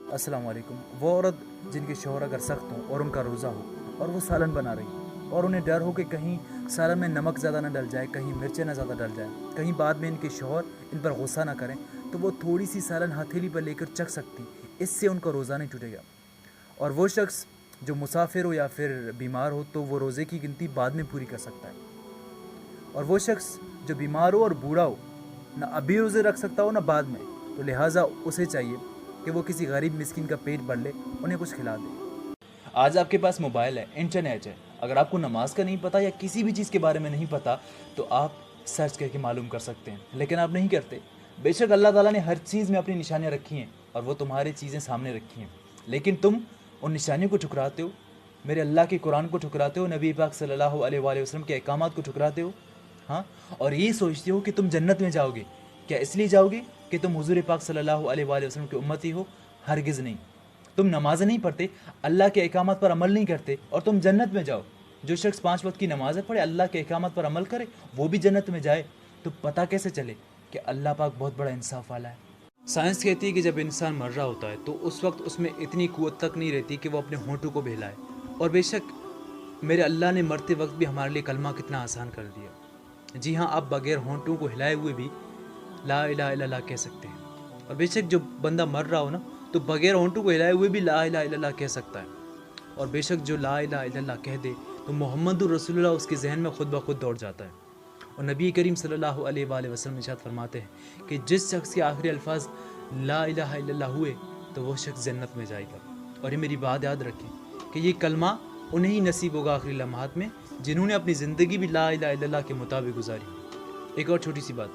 السلام علیکم۔ وہ عورت جن کے شوہر اگر سخت ہوں اور ان کا روزہ ہو اور وہ سالن بنا رہی اور انہیں ڈر ہو کہ کہیں سالن میں نمک زیادہ نہ ڈل جائے، کہیں مرچیں نہ زیادہ ڈل جائیں، کہیں بعد میں ان کے شوہر ان پر غصہ نہ کریں، تو وہ تھوڑی سی سالن ہتھیلی پر لے کر چکھ سکتی، اس سے ان کا روزہ نہیں ٹوٹے گا۔ اور وہ شخص جو مسافر ہو یا پھر بیمار ہو تو وہ روزے کی گنتی بعد میں پوری کر سکتا ہے۔ اور وہ شخص جو بیمار ہو اور بوڑھا ہو، نہ ابھی روزے رکھ سکتا ہو نہ بعد میں، تو لہٰذا اسے چاہیے کہ وہ کسی غریب مسکین کا پیٹ بھر لے، انہیں کچھ کھلا دے۔ آج آپ کے پاس موبائل ہے، انٹرنیٹ ہے، اگر آپ کو نماز کا نہیں پتہ یا کسی بھی چیز کے بارے میں نہیں پتہ تو آپ سرچ کر کے معلوم کر سکتے ہیں، لیکن آپ نہیں کرتے۔ بے شک اللہ تعالیٰ نے ہر چیز میں اپنی نشانیاں رکھی ہیں اور وہ تمہاری چیزیں سامنے رکھی ہیں، لیکن تم ان نشانیوں کو ٹھکراتے ہو، میرے اللہ کے قرآن کو ٹھکراتے ہو، نبی پاک صلی اللہ علیہ وآلہ وسلم کے احکامات کو ٹھکراتے ہو، ہاں، اور یہ سوچتے ہو کہ تم جنت میں جاؤ گے۔ کیا اس لیے جاؤ گے کہ تم حضور پاک صلی اللہ علیہ وآلہ وسلم کے امتی ہو؟ ہرگز نہیں۔ تم نمازیں نہیں پڑھتے، اللہ کے احکامات پر عمل نہیں کرتے اور تم جنت میں جاؤ۔ جو شخص 5 وقت کی نمازیں پڑھے، اللہ کے احکامات پر عمل کرے، وہ بھی جنت میں جائے۔ تو پتہ کیسے چلے کہ اللہ پاک بہت بڑا انصاف والا ہے؟ سائنس کہتی ہے کہ جب انسان مر رہا ہوتا ہے تو اس وقت اس میں اتنی قوت تک نہیں رہتی کہ وہ اپنے ہونٹوں کو بہلائے، اور بے شک میرے اللہ نے مرتے وقت بھی ہمارے لیے کلمہ کتنا آسان کر دیا۔ جی ہاں، آپ بغیر ہونٹوں کو ہلائے ہوئے بھی لا الہ الا اللہ کہہ سکتے ہیں، اور بے شک جو بندہ مر رہا ہو نا تو بغیر ہونٹوں کو ہلائے ہوئے بھی لا الہ الا اللہ کہہ سکتا ہے، اور بے شک جو لا الہ الا اللہ کہہ دے تو محمد الرسول اللہ اس کے ذہن میں خود بخود دوڑ جاتا ہے۔ اور نبی کریم صلی اللہ علیہ وآلہ وسلم ارشاد فرماتے ہیں کہ جس شخص کے آخری الفاظ لا الہ الا اللہ ہوئے تو وہ شخص جنت میں جائے گا۔ اور یہ میری بات یاد رکھیں کہ یہ کلمہ انہیں ہی نصیب ہوگا آخری لمحات میں جنہوں نے اپنی زندگی بھی لا الہ الا اللہ کے مطابق گزاری۔ ایک اور چھوٹی سی بات،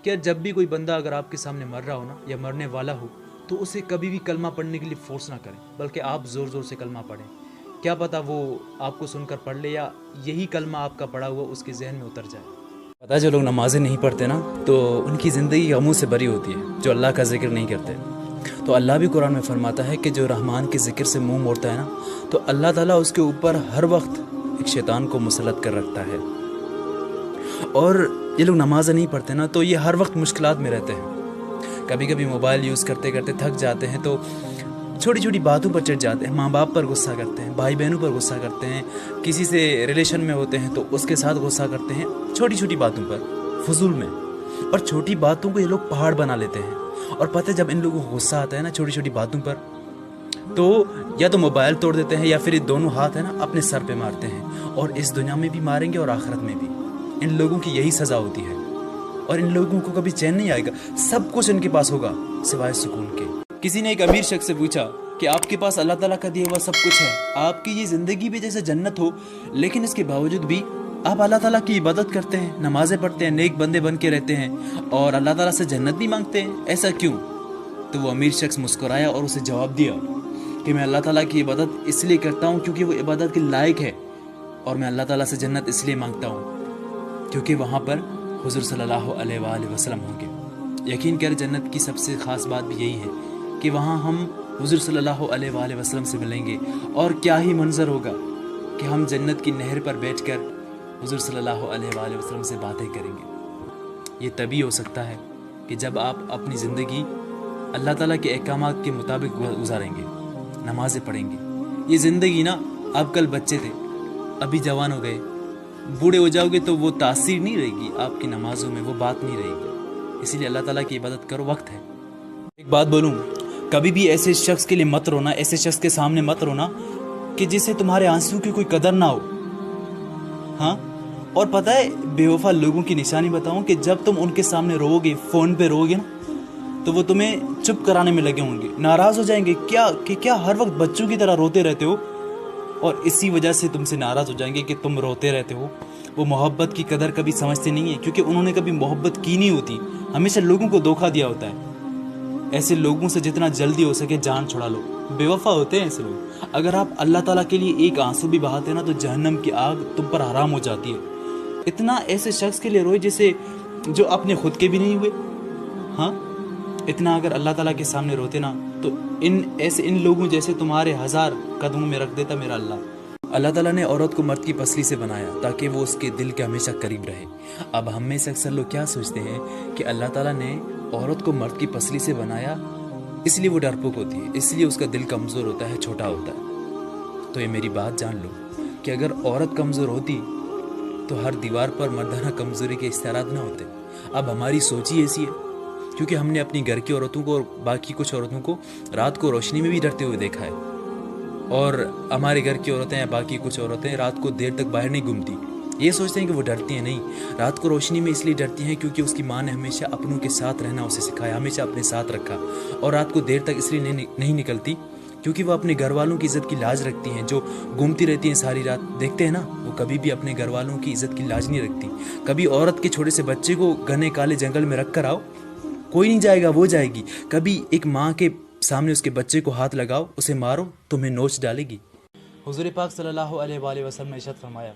کہ جب بھی کوئی بندہ اگر آپ کے سامنے مر رہا ہو نا یا مرنے والا ہو تو اسے کبھی بھی کلمہ پڑھنے کے لیے فورس نہ کریں، بلکہ آپ زور زور سے کلمہ پڑھیں۔ کیا پتہ وہ آپ کو سن کر پڑھ لے یا یہی کلمہ آپ کا پڑھا ہوا اس کے ذہن میں اتر جائے۔ پتہ جو لوگ نمازیں نہیں پڑھتے نا تو ان کی زندگی غموں سے بری ہوتی ہے، جو اللہ کا ذکر نہیں کرتے۔ تو اللہ بھی قرآن میں فرماتا ہے کہ جو رحمان کے ذکر سے منہ موڑتا ہے نا تو اللہ تعالیٰ اس کے اوپر ہر وقت ایک شیطان کو مسلط کر رکھتا ہے۔ اور یہ لوگ نماز نہیں پڑھتے نا تو یہ ہر وقت مشکلات میں رہتے ہیں۔ کبھی کبھی موبائل یوز کرتے کرتے تھک جاتے ہیں تو چھوٹی چھوٹی باتوں پر چڑھ جاتے ہیں، ماں باپ پر غصہ کرتے ہیں، بھائی بہنوں پر غصہ کرتے ہیں، کسی سے ریلیشن میں ہوتے ہیں تو اس کے ساتھ غصہ کرتے ہیں، چھوٹی چھوٹی باتوں پر، فضول میں۔ اور چھوٹی باتوں کو یہ لوگ پہاڑ بنا لیتے ہیں، اور پتہ جب ان لوگوں کو غصہ آتا ہے نا چھوٹی چھوٹی باتوں پر تو یا تو موبائل توڑ دیتے ہیں یا پھر یہ دونوں ہاتھ ہے نا اپنے سر پہ مارتے ہیں، اور اس دنیا میں بھی ماریں گے اور آخرت میں بھی۔ ان لوگوں کی یہی سزا ہوتی ہے، اور ان لوگوں کو کبھی چین نہیں آئے گا، سب کچھ ان کے پاس ہوگا سوائے سکون کے۔ کسی نے ایک امیر شخص سے پوچھا کہ آپ کے پاس اللہ تعالیٰ کا دیا ہوا سب کچھ ہے، آپ کی یہ زندگی بھی جیسے جنت ہو، لیکن اس کے باوجود بھی آپ اللہ تعالیٰ کی عبادت کرتے ہیں، نمازیں پڑھتے ہیں، نیک بندے بن کے رہتے ہیں، اور اللہ تعالیٰ سے جنت بھی مانگتے ہیں، ایسا کیوں؟ تو وہ امیر شخص مسکرایا اور اسے جواب دیا کہ میں اللہ تعالیٰ کی عبادت اس لیے کرتا ہوں کیونکہ وہ عبادت کے لائق ہے، اور میں اللہ تعالیٰ سے جنت اس لیے مانگتا ہوں کیونکہ وہاں پر حضور صلی اللہ علیہ وآلہ وسلم ہوں گے۔ یقین کر جنت کی سب سے خاص بات بھی یہی ہے کہ وہاں ہم حضور صلی اللہ علیہ وآلہ وسلم سے ملیں گے، اور کیا ہی منظر ہوگا کہ ہم جنت کی نہر پر بیٹھ کر حضور صلی اللہ علیہ وآلہ وسلم سے باتیں کریں گے۔ یہ تبھی ہو سکتا ہے کہ جب آپ اپنی زندگی اللہ تعالیٰ کے احکامات کے مطابق گزاریں گے، نمازیں پڑھیں گے۔ یہ زندگی نا، آپ کل بچے تھے، ابھی جوان ہو گئے، بوڑھے ہو جاؤ گے تو وہ تاثیر نہیں رہے گی آپ کی نمازوں میں، وہ بات نہیں رہے گی۔ اسی لیے اللہ تعالیٰ کی عبادت کرو، وقت ہے۔ ایک بات بولوں، کبھی بھی ایسے شخص کے لیے مت رونا، ایسے شخص کے سامنے مت رونا کہ جسے تمہارے آنسو کی کوئی قدر نہ ہو، ہاں۔ اور پتہ ہے بے وفا لوگوں کی نشانی بتاؤں کہ جب تم ان کے سامنے رو گے، فون پہ رو گے نا تو وہ تمہیں چپ کرانے میں لگے ہوں گے، ناراض ہو جائیں گے کیا ہر وقت بچوں کی طرح روتے رہتے ہو، اور اسی وجہ سے تم سے ناراض ہو جائیں گے کہ تم روتے رہتے ہو۔ وہ محبت کی قدر کبھی سمجھتے نہیں ہیں کیونکہ انہوں نے کبھی محبت کی نہیں ہوتی، ہمیشہ لوگوں کو دھوکہ دیا ہوتا ہے۔ ایسے لوگوں سے جتنا جلدی ہو سکے جان چھڑا لو، بے وفا ہوتے ہیں ایسے لوگ۔ اگر آپ اللہ تعالیٰ کے لیے ایک آنسو بھی بہاتے ہیں نا تو جہنم کی آگ تم پر حرام ہو جاتی ہے۔ اتنا ایسے شخص کے لیے روئے جسے جو اپنے خود کے بھی نہیں ہوئے، ہاں۔ اتنا اگر اللہ تعالیٰ کے سامنے روتے نا تو ان لوگوں جیسے تمہارے 1000 قدموں میں رکھ دیتا میرا اللہ۔ اللہ تعالیٰ نے عورت کو مرد کی پسلی سے بنایا تاکہ وہ اس کے دل کے ہمیشہ قریب رہے۔ اب ہم میں سے اکثر لوگ کیا سوچتے ہیں کہ اللہ تعالیٰ نے عورت کو مرد کی پسلی سے بنایا اس لیے وہ ڈرپوک ہوتی ہے، اس لیے اس کا دل کمزور ہوتا ہے، چھوٹا ہوتا ہے۔ تو یہ میری بات جان لو کہ اگر عورت کمزور ہوتی تو ہر دیوار پر مردانہ کمزوری کے اشتہارات نہ ہوتے۔ اب ہماری سوچ ہی ایسی ہے کیونکہ ہم نے اپنی گھر کی عورتوں کو اور باقی کچھ عورتوں کو رات کو روشنی میں بھی ڈرتے ہوئے دیکھا ہے، اور ہمارے گھر کی عورتیں یا باقی کچھ عورتیں رات کو دیر تک باہر نہیں گھومتی۔ یہ سوچتے ہیں کہ وہ ڈرتی ہیں، نہیں، رات کو روشنی میں اس لیے ڈرتی ہیں کیونکہ اس کی ماں نے ہمیشہ اپنوں کے ساتھ رہنا اسے سکھایا، ہمیشہ اپنے ساتھ رکھا، اور رات کو دیر تک اس لیے نہیں نکلتی کیونکہ وہ اپنے گھر والوں کی عزت کی لاج رکھتی ہیں، جو گھومتی رہتی ہیں ساری رات، دیکھتے ہیں نا، وہ کبھی بھی اپنے گھر والوں کی عزت کی لاج نہیں رکھتی۔ کبھی عورت کے چھوٹے سے بچے کو گھنے کالے جنگل میں رکھ کر آؤ، کوئی نہیں جائے گا، وہ جائے گی۔ کبھی ایک ماں کے سامنے اس کے بچے کو ہاتھ لگاؤ، اسے مارو، تمہیں نوچ ڈالے گی۔ حضور پاک صلی اللہ علیہ وآلہ وسلم نے ارشاد فرمایا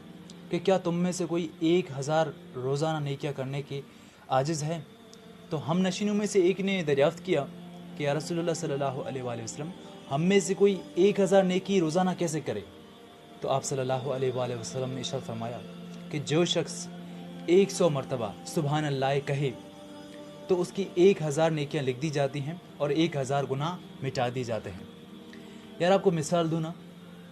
کہ کیا تم میں سے کوئی 1000 روزانہ نیکیاں کرنے کے عاجز ہے؟ تو ہم نشینوں میں سے ایک نے دریافت کیا کہ یا رسول اللہ صلی اللہ علیہ وآلہ وسلم، ہم میں سے کوئی 1000 نیکی روزانہ کیسے کرے؟ تو آپ صلی اللہ علیہ وآلہ وسلم نے ارشاد فرمایا کہ جو شخص 100 مرتبہ سبحان اللہ کہے تو اس کی 1000 نیکیاں لکھ دی جاتی ہیں اور 1000 گناہ مٹا دی جاتے ہیں۔ یار آپ کو مثال دوں نا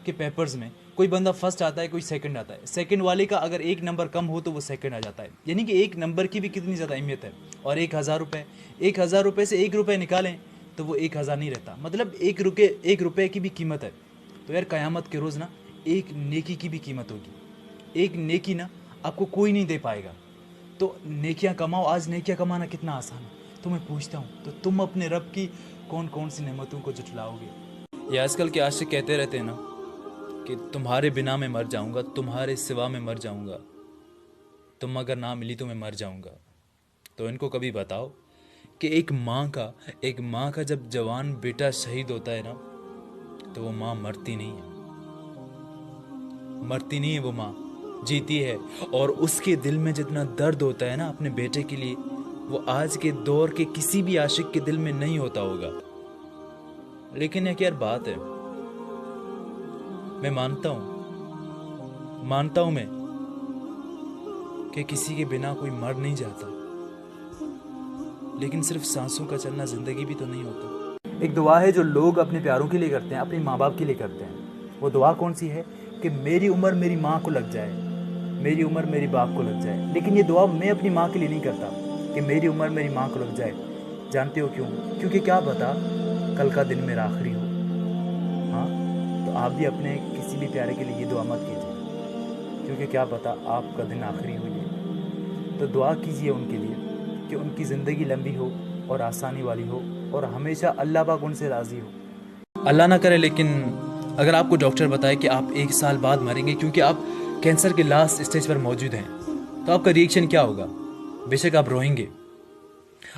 کہ پیپرز میں کوئی بندہ فرسٹ آتا ہے، کوئی سیکنڈ آتا ہے، سیکنڈ والے کا اگر 1 نمبر کم ہو تو وہ سیکنڈ آ جاتا ہے، یعنی کہ 1 نمبر کی بھی کتنی زیادہ اہمیت ہے۔ اور 1000 روپے، 1000 روپے سے 1 روپے نکالیں تو وہ 1000 نہیں رہتا، مطلب 1 روپے کی بھی قیمت ہے۔ تو یار قیامت کے روز نا ایک نیکی کی بھی قیمت ہوگی، ایک نیکی نا آپ کو کوئی نہیں دے پائے گا۔ تو نیکیاں کماؤ، آج نیکیاں کمانا کتنا آسان ہے۔ تو میں پوچھتا ہوں تو تم اپنے رب کی کون کون سی نعمتوں کو جھٹلاؤ گے؟ یہ آج کل کے عاشق کہتے رہتے ہیں نا کہ تمہارے بنا میں مر جاؤں گا، تمہارے سوا میں مر جاؤں گا، تم اگر نہ ملی تو میں مر جاؤں گا۔ تو ان کو کبھی بتاؤ کہ ایک ماں کا جب جوان بیٹا شہید ہوتا ہے نا تو وہ ماں مرتی نہیں ہے، وہ ماں جیتی ہے، اور اس کے دل میں جتنا درد ہوتا ہے نا اپنے بیٹے کے لیے، وہ آج کے دور کے کسی بھی عاشق کے دل میں نہیں ہوتا ہوگا۔ لیکن ایک یار بات ہے، میں مانتا ہوں میں کہ کسی کے بنا کوئی مر نہیں جاتا، لیکن صرف سانسوں کا چلنا زندگی بھی تو نہیں ہوتا۔ ایک دعا ہے جو لوگ اپنے پیاروں کے لیے کرتے ہیں، اپنے ماں باپ کے لیے کرتے ہیں۔ وہ دعا کون سی ہے؟ کہ میری عمر میری ماں کو لگ جائے، میری عمر میری باپ کو لگ جائے۔ لیکن یہ دعا میں اپنی ماں کے لیے نہیں کرتا کہ میری عمر میری ماں کو لگ جائے۔ جانتے ہو کیوں؟ کیونکہ کیا پتا کل کا دن میرا آخری ہو۔ ہاں، تو آپ بھی اپنے کسی بھی پیارے کے لیے یہ دعا مت کیجیے، کیونکہ کیا پتا آپ کا دن آخری ہو جائے۔ تو دعا کیجیے ان کے لیے کہ ان کی زندگی لمبی ہو اور آسانی والی ہو، اور ہمیشہ اللہ پاک ان سے راضی ہو۔ اللہ نہ کرے لیکن اگر آپ کو ڈاکٹر بتائے کہ آپ 1 سال بعد مریں گے کیونکہ آپ کینسر کے لاسٹ اسٹیج پر موجود ہیں، تو آپ کا ریئیکشن کیا ہوگا؟ بے شک آپ روئیں گے،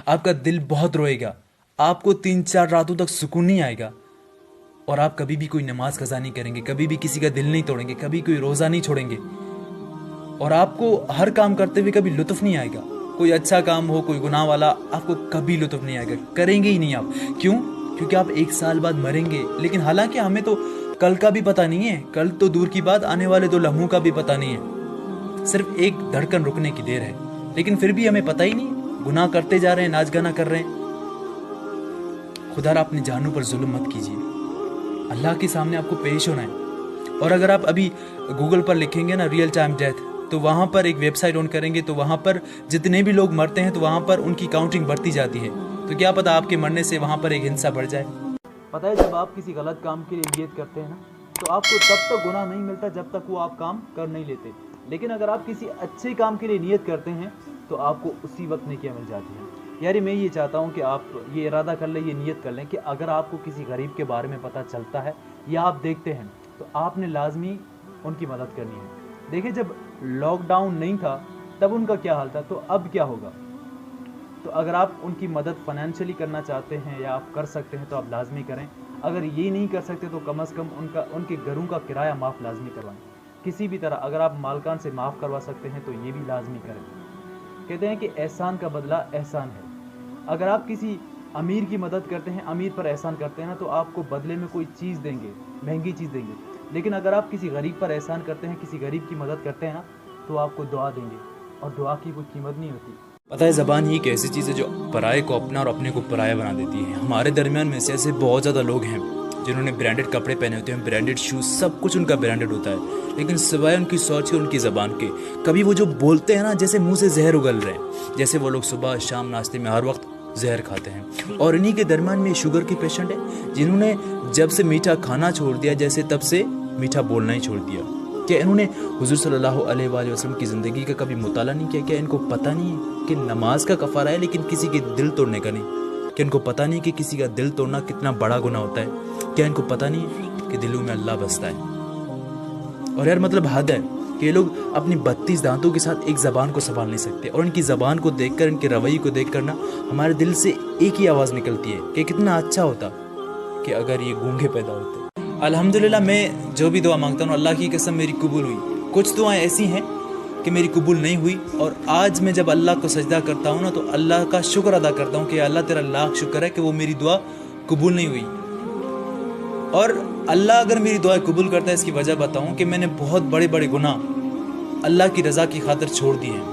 آپ کا دل بہت روئے گا، آپ کو 3-4 راتوں تک سکون نہیں آئے گا، اور آپ کبھی بھی کوئی نماز قضا نہیں کریں گے، کبھی بھی کسی کا دل نہیں توڑیں گے، کبھی کوئی روزہ نہیں چھوڑیں گے، اور آپ کو ہر کام کرتے ہوئے کبھی لطف نہیں آئے گا۔ کوئی اچھا کام ہو، کوئی گناہ والا، آپ کو کبھی لطف نہیں آئے گا، کریں گے ہی نہیں آپ۔ کیوں؟ کیونکہ آپ 1 سال بعد مریں گے۔ لیکن حالانکہ ہمیں تو کل کا بھی پتہ نہیں ہے، کل تو دور کی بات، آنے والے 2 لمحوں کا بھی پتہ نہیں ہے، صرف ایک دھڑکن رکنے کی دیر ہے، لیکن پھر بھی ہمیں پتہ ہی نہیں، گناہ کرتے جا رہے ہیں، ناچ گانا کر رہے ہیں۔ خدا را اپنی جانوں پر ظلم مت کیجیے، اللہ کے سامنے آپ کو پیش ہونا ہے۔ اور اگر آپ ابھی گوگل پر لکھیں گے نا ریئل ٹائم ڈیتھ، تو وہاں پر ایک ویب سائٹ آن کریں گے تو وہاں پر جتنے بھی لوگ مرتے ہیں تو وہاں پر ان کی کاؤنٹنگ بڑھتی جاتی ہے، تو کیا پتہ آپ کے مرنے سے وہاں پر ایک ہنسہ بڑھ جائے۔ پتہ ہے جب آپ کسی غلط کام کے لیے نیت کرتے ہیں نا تو آپ کو تب تک گناہ نہیں ملتا جب تک وہ آپ کام کر نہیں لیتے، لیکن اگر آپ کسی اچھے کام کے لیے نیت کرتے ہیں تو آپ کو اسی وقت نیکیاں مل جاتی ہیں۔ یاری میں یہ چاہتا ہوں کہ آپ یہ ارادہ کر لیں، یہ نیت کر لیں کہ اگر آپ کو کسی غریب کے بارے میں پتہ چلتا ہے یا آپ دیکھتے ہیں تو آپ نے لازمی ان کی مدد کرنی ہے۔ دیکھیں جب لاک ڈاؤن نہیں تھا تب ان کا کیا حال تھا، تو اب کیا ہوگا؟ تو اگر آپ ان کی مدد فائنینشلی کرنا چاہتے ہیں یا آپ کر سکتے ہیں تو آپ لازمی کریں۔ اگر یہ نہیں کر سکتے تو کم از کم ان کے گھروں کا کرایہ معاف لازمی کروائیں، کسی بھی طرح۔ اگر آپ مالکان سے معاف کروا سکتے ہیں تو یہ بھی لازمی کریں۔ کہتے ہیں کہ احسان کا بدلہ احسان ہے۔ اگر آپ کسی امیر کی مدد کرتے ہیں، امیر پر احسان کرتے ہیں نا، تو آپ کو بدلے میں کوئی چیز دیں گے، مہنگی چیز دیں گے، لیکن اگر آپ کسی غریب پر احسان کرتے ہیں، کسی غریب کی مدد کرتے ہیں نا، تو آپ کو دعا دیں گے، اور دعا کی کوئی قیمت نہیں ہوتی۔ پتہ ہے زبان ہی ایک ایسی چیز ہے جو پرائے کو اپنا اور اپنے کو پرایا بنا دیتی ہے. ہمارے درمیان میں سے ایسے بہت زیادہ لوگ ہیں جنہوں نے برانڈڈ کپڑے پہنے ہوتے ہیں, برانڈڈ شوز, سب کچھ ان کا برانڈڈ ہوتا ہے, لیکن سوائے ان کی سوچ کے, ان کی زبان کے, کبھی وہ جو بولتے ہیں نا جیسے منہ سے زہر اگل رہے ہیں, جیسے وہ لوگ صبح شام ناشتے میں ہر وقت زہر کھاتے ہیں. اور انہی کے درمیان میں شوگر کے پیشنٹ ہیں جنہوں نے جب سے میٹھا کھانا چھوڑ دیا جیسے تب سے میٹھا بولنا ہی چھوڑ دیا. کیا انہوں نے حضور صلی اللہ علیہ وآلہ وسلم کی زندگی کا کبھی مطالعہ نہیں کیا؟ کیا ان کو پتہ نہیں ہے کہ نماز کا کفارہ ہے لیکن کسی کے دل توڑنے کا نہیں؟ کیا ان کو پتہ نہیں کہ کسی کا دل توڑنا کتنا بڑا گناہ ہوتا ہے؟ کیا ان کو پتہ نہیں ہے کہ دلوں میں اللہ بستا ہے؟ اور یار مطلب حد ہے کہ یہ لوگ اپنی 32 دانتوں کے ساتھ ایک زبان کو سنبھال نہیں سکتے, اور ان کی زبان کو دیکھ کر, ان کے رویے کو دیکھ کر نا ہمارے دل سے ایک ہی آواز نکلتی ہے کہ کتنا اچھا ہوتا کہ اگر یہ گونگے پیدا ہوتے. الحمدللہ میں جو بھی دعا مانگتا ہوں اللہ کی قسم میری قبول ہوئی. کچھ دعائیں ایسی ہیں کہ میری قبول نہیں ہوئی, اور آج میں جب اللہ کو سجدہ کرتا ہوں نا تو اللہ کا شکر ادا کرتا ہوں کہ اللہ تیرا لاکھ شکر ہے کہ وہ میری دعا قبول نہیں ہوئی. اور اللہ اگر میری دعائیں قبول کرتا ہے اس کی وجہ بتاؤں کہ میں نے بہت بڑے بڑے گناہ اللہ کی رضا کی خاطر چھوڑ دیے ہیں.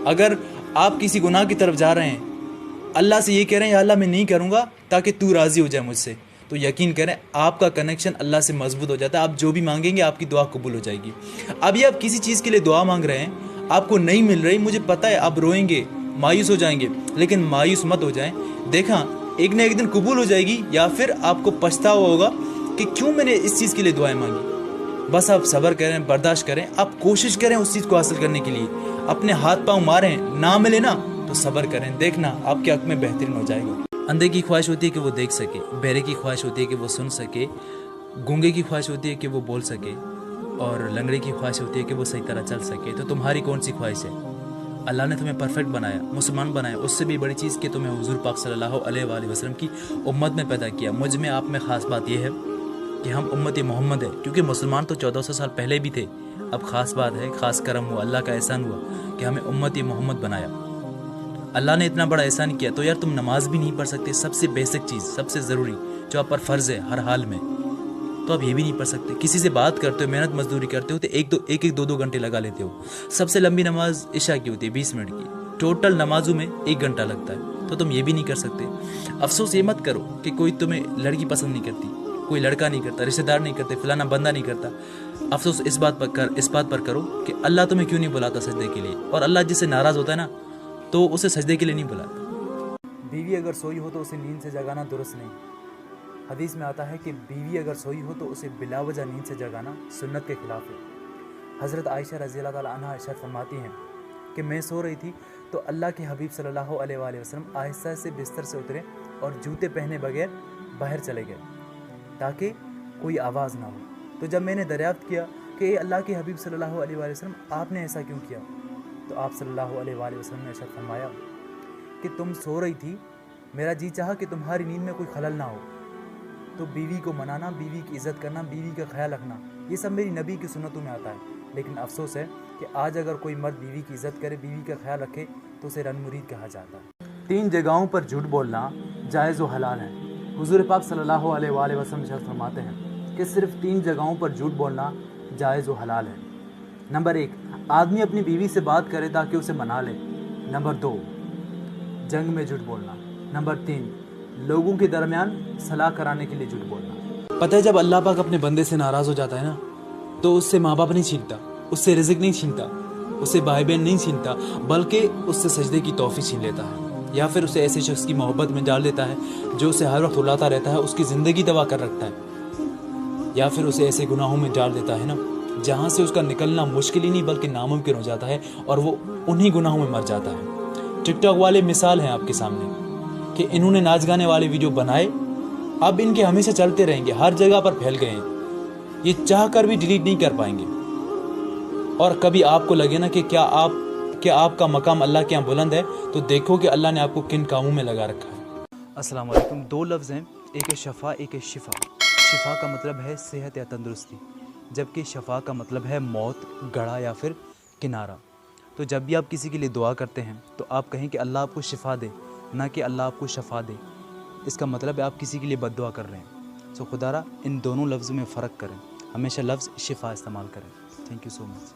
اگر آپ کسی گناہ کی طرف جا رہے ہیں, اللہ سے یہ کہہ رہے ہیں یا اللہ میں نہیں کروں گا تاکہ تو راضی ہو جائے مجھ سے, تو یقین کریں آپ کا کنیکشن اللہ سے مضبوط ہو جاتا ہے. آپ جو بھی مانگیں گے آپ کی دعا قبول ہو جائے گی. ابھی آپ کسی چیز کے لیے دعا مانگ رہے ہیں, آپ کو نہیں مل رہی, مجھے پتہ ہے آپ روئیں گے, مایوس ہو جائیں گے, لیکن مایوس مت ہو جائیں. دیکھا ایک نہ ایک دن قبول ہو جائے گی, یا پھر آپ کو پچھتاوا ہوگا کہ کیوں میں نے اس چیز کے لیے دعائیں مانگی. بس آپ صبر کریں, برداشت کریں, آپ کوشش کریں اس چیز کو حاصل کرنے کے لیے, اپنے ہاتھ پاؤں ماریں, نہ ملے نا تو صبر کریں, دیکھنا آپ کے حق میں بہترین ہو جائے گا. اندھے کی خواہش ہوتی ہے کہ وہ دیکھ سکے, بہرے کی خواہش ہوتی ہے کہ وہ سن سکے, گونگے کی خواہش ہوتی ہے کہ وہ بول سکے, اور لنگڑے کی خواہش ہوتی ہے کہ وہ صحیح طرح چل سکے. تو تمہاری کون سی خواہش ہے؟ اللہ نے تمہیں پرفیکٹ بنایا, مسلمان بنایا, اس سے بھی بڑی چیز کہ تمہیں حضور پاک صلی اللہ علیہ وآلہ وسلم کی امت میں پیدا کیا. مجھ میں آپ میں خاص بات یہ ہے کہ ہم امت محمد ہے, کیونکہ مسلمان تو 1400 سال پہلے بھی تھے. اب خاص بات ہے, خاص کرم ہوا, اللہ کا احسان ہوا کہ ہمیں امت محمد بنایا. اللہ نے اتنا بڑا احسان کیا. تو یار تم نماز بھی نہیں پڑھ سکتے, سب سے بیسک چیز, سب سے ضروری جو آپ پر فرض ہے ہر حال میں, تو آپ یہ بھی نہیں پڑھ سکتے. کسی سے بات کرتے ہو, محنت مزدوری کرتے ہو تو ایک 2 گھنٹے لگا لیتے ہو. سب سے لمبی نماز عشاء کی ہوتی ہے 20 منٹ کی, ٹوٹل نمازوں میں 1 گھنٹہ لگتا ہے, تو تم یہ بھی نہیں کر سکتے. افسوس یہ مت کرو کہ کوئی تمہیں لڑکی پسند نہیں کرتی, کوئی لڑکا نہیں کرتا, رشتہ دار نہیں کرتے, فلانا بندہ نہیں کرتا. افسوس اس بات پر کرو کہ اللہ تمہیں کیوں نہیں بلاتا سجدے کے لیے, اور اللہ جس سے ناراض ہوتا ہے نا تو اسے سجدے کے لیے نہیں بلاتا. بیوی اگر سوئی ہو تو اسے نیند سے جگانا درست نہیں. حدیث میں آتا ہے کہ بیوی اگر سوئی ہو تو اسے بلا وجہ نیند سے جگانا سنت کے خلاف ہے. حضرت عائشہ رضی اللہ تعالیٰ عنہا ارشاد فرماتی ہیں کہ میں سو رہی تھی تو اللہ کے حبیب صلی اللہ علیہ وآلہ وسلم آہستہ سے بستر سے اترے اور جوتے پہنے بغیر باہر چلے گئے تاکہ کوئی آواز نہ ہو. تو جب میں نے دریافت کیا کہ اے اللہ کے حبیب صلی اللہ علیہ وآلہ وسلم آپ نے ایسا کیوں کیا, تو آپ صلی اللہ علیہ وآلہ وسلم نے ارشاد فرمایا کہ تم سو رہی تھی, میرا جی چاہا کہ تمہاری نیند میں کوئی خلل نہ ہو, تو بیوی کو منانا, بیوی کی عزت کرنا, بیوی کا خیال رکھنا, یہ سب میری نبی کی سنتوں میں آتا ہے. لیکن افسوس ہے کہ آج اگر کوئی مرد بیوی کی عزت کرے, بیوی کا خیال رکھے تو اسے رن مرید کہا جاتا ہے. 3 جگہوں پر جھوٹ بولنا جائز و حلال ہے. حضور پاک صلی اللہ علیہ وآلہ وسلم ارشاد فرماتے ہیں کہ صرف 3 جگہوں پر جھوٹ بولنا جائز و حلال ہے. نمبر 1, آدمی اپنی بیوی سے بات کرے تاکہ اسے منا لے. نمبر 2, جنگ میں جھوٹ بولنا. نمبر 3, لوگوں کے درمیان صلاح کرانے کے لیے جھوٹ بولنا. پتہ ہے جب اللہ پاک اپنے بندے سے ناراض ہو جاتا ہے نا تو اس سے ماں باپ نہیں چھینتا, اس سے رزق نہیں چھینتا, اس سے بھائی بہن نہیں چھینتا, بلکہ اس سے سجدے کی توفیق چھین لیتا ہے, یا پھر اسے ایسے شخص کی محبت میں ڈال دیتا ہے جو اسے ہر وقت رلاتا رہتا ہے, اس کی زندگی تباہ کر رکھتا ہے, یا پھر اسے ایسے گناہوں میں ڈال دیتا ہے نا جہاں سے اس کا نکلنا مشکل ہی نہیں بلکہ ناممکن ہو جاتا ہے, اور وہ انہی گناہوں میں مر جاتا ہے. ٹک ٹاک والے مثال ہیں آپ کے سامنے کہ انہوں نے ناچ گانے والے ویڈیو بنائے, اب ان کے ہمیشہ چلتے رہیں گے, ہر جگہ پر پھیل گئے ہیں, یہ چاہ کر بھی ڈیلیٹ نہیں کر پائیں گے. اور کبھی آپ کو لگے نا کہ کیا آپ کا مقام اللہ کے یہاں بلند ہے, تو دیکھو کہ اللہ نے آپ کو کن کاموں میں لگا رکھا ہے. السلام علیکم. 2 لفظ ہیں, ایک ہے شفا, ایک ہے شفا. شفا کا مطلب ہے صحت یا تندرستی, جبکہ شفا کا مطلب ہے موت, گڑھا یا پھر کنارہ. تو جب بھی آپ کسی کے لیے دعا کرتے ہیں تو آپ کہیں کہ اللہ آپ کو شفا دے, نہ کہ اللہ آپ کو شفا دے. اس کا مطلب ہے آپ کسی کے لیے بد دعا کر رہے ہیں. سو خدا را ان دونوں لفظوں میں فرق کریں, ہمیشہ لفظ شفا استعمال کریں. Thank you so much.